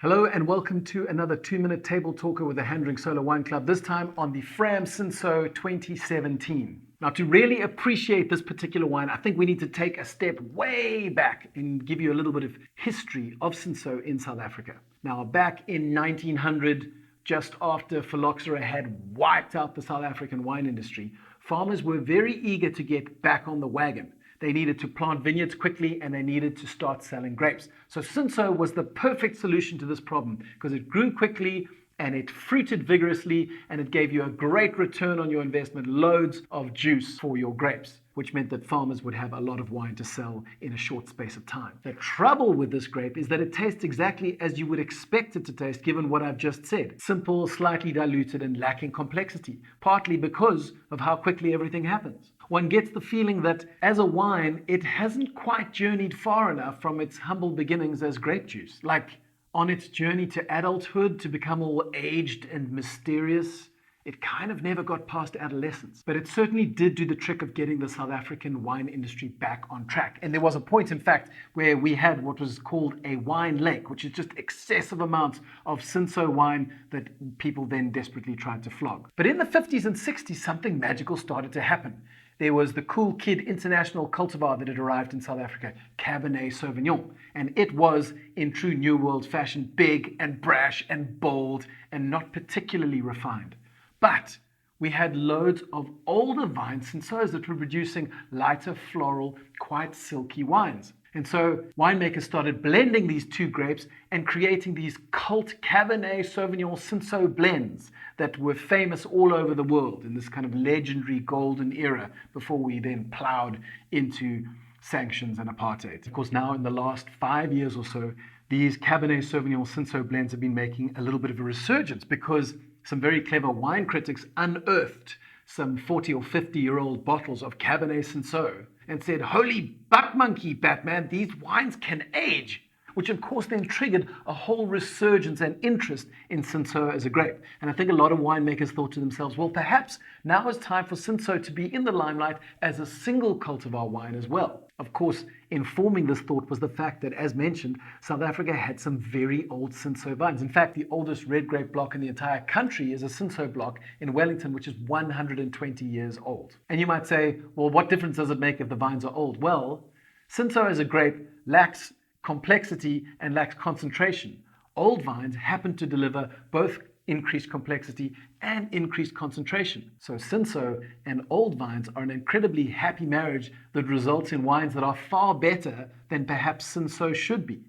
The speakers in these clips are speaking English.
Hello and welcome to another 2-minute table talker with the HanDrinksSolo Wine Club, this time on the FRAM Cinsaut 2017. Now, to really appreciate this particular wine, I think we need to take a step way back and give you a little bit of history of Cinsaut in South Africa. Now, back in 1900, just after phylloxera had wiped out the South African wine industry, farmers were very eager to get back on the wagon. They needed to plant vineyards quickly and they needed to start selling grapes. So Cinsaut was the perfect solution to this problem because it grew quickly and it fruited vigorously and it gave you a great return on your investment, loads of juice for your grapes, which meant that farmers would have a lot of wine to sell in a short space of time. The trouble with this grape is that it tastes exactly as you would expect it to taste given what I've just said. Simple, slightly diluted and lacking complexity, partly because of how quickly everything happens. One gets the feeling that as a wine, it hasn't quite journeyed far enough from its humble beginnings as grape juice. Like on its journey to adulthood to become all aged and mysterious, it kind of never got past adolescence. But it certainly did do the trick of getting the South African wine industry back on track. And there was a point, in fact, where we had what was called a wine lake, which is just excessive amounts of Cinsaut wine that people then desperately tried to flog. But in the 50s and 60s, something magical started to happen. There was the Cool Kid International cultivar that had arrived in South Africa, Cabernet Sauvignon. And it was, in true New World fashion, big and brash and bold and not particularly refined. But we had loads of older vine Cinsauts that were producing lighter, floral, quite silky wines. And so winemakers started blending these two grapes and creating these cult Cabernet Sauvignon Cinsaut blends that were famous all over the world in this kind of legendary golden era before we then plowed into sanctions and apartheid. Of course, now in the last 5 years or so, these Cabernet Sauvignon Cinsaut blends have been making a little bit of a resurgence because some very clever wine critics unearthed some 40 or 50-year-old bottles of Cabernet Cinsaut and said, "Holy buck monkey, Batman, these wines can age," which of course then triggered a whole resurgence and interest in Cinsaut as a grape. And I think a lot of winemakers thought to themselves, well, perhaps now is time for Cinsaut to be in the limelight as a single cultivar wine as well. Of course, informing this thought was the fact that, as mentioned, South Africa had some very old Cinsaut vines. In fact, the oldest red grape block in the entire country is a Cinsaut block in Wellington, which is 120 years old. And you might say, well, what difference does it make if the vines are old? Well, Cinsaut as a grape lacks complexity and lacks concentration. Old vines happen to deliver both increased complexity and increased concentration. So Cinsaut and old vines are an incredibly happy marriage that results in wines that are far better than perhaps Cinsaut should be.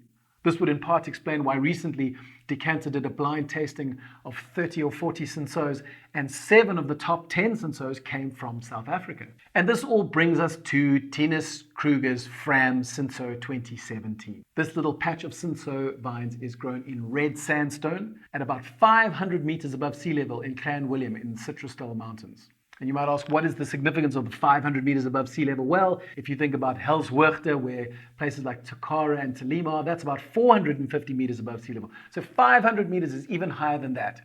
This would in part explain why recently Decanter did a blind tasting of 30 or 40 Cinsauts, and 7 of the top 10 Cinsauts came from South Africa. And this all brings us to Tinus Kruger's FRAM Cinsaut 2017. This little patch of Cinsaut vines is grown in red sandstone at about 500 meters above sea level in ClanWilliam in the Citrusdal Mountains. And you might ask, what is the significance of the 500 meters above sea level? Well, if you think about Hellswerchte, where places like Takara and Telima, that's about 450 meters above sea level. So 500 meters is even higher than that.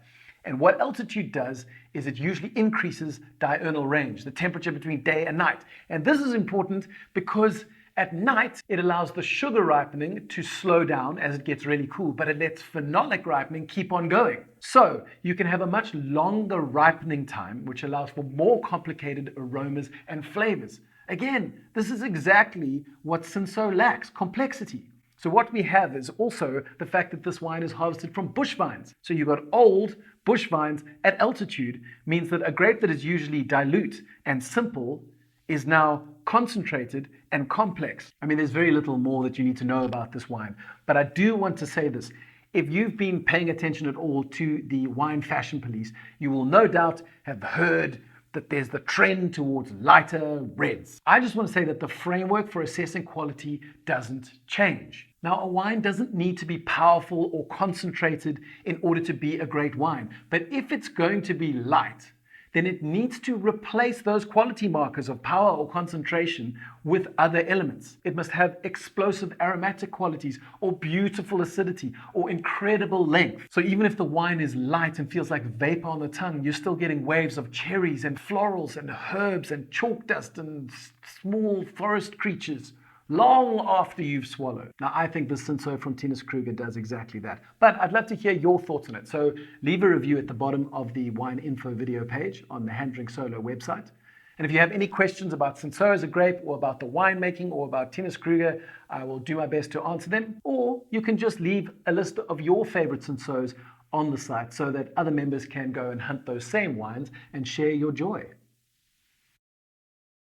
And what altitude does is it usually increases diurnal range, the temperature between day and night. And this is important because at night, it allows the sugar ripening to slow down as it gets really cool, but it lets phenolic ripening keep on going. So you can have a much longer ripening time, which allows for more complicated aromas and flavors. Again, this is exactly what Cinsaut lacks, complexity. So what we have is also the fact that this wine is harvested from bush vines. So you've got old bush vines at altitude, means that a grape that is usually dilute and simple is now concentrated and complex. I mean, there's very little more that you need to know about this wine, but I do want to say this. If you've been paying attention at all to the wine fashion police, you will no doubt have heard that there's the trend towards lighter reds. I just want to say that the framework for assessing quality doesn't change. Now, a wine doesn't need to be powerful or concentrated in order to be a great wine, but if it's going to be light, then it needs to replace those quality markers of power or concentration with other elements. It must have explosive aromatic qualities or beautiful acidity or incredible length. So even if the wine is light and feels like vapor on the tongue, you're still getting waves of cherries and florals and herbs and chalk dust and small forest creatures long after you've swallowed. Now, I think the Cinsaut from Tinus Kruger does exactly that. But I'd love to hear your thoughts on it. So leave a review at the bottom of the wine info video page on the HanDrinksSolo website. And if you have any questions about Cinsaut as a grape, or about the winemaking, or about Tinus Kruger, I will do my best to answer them. Or you can just leave a list of your favorite Cinsauts on the site so that other members can go and hunt those same wines and share your joy.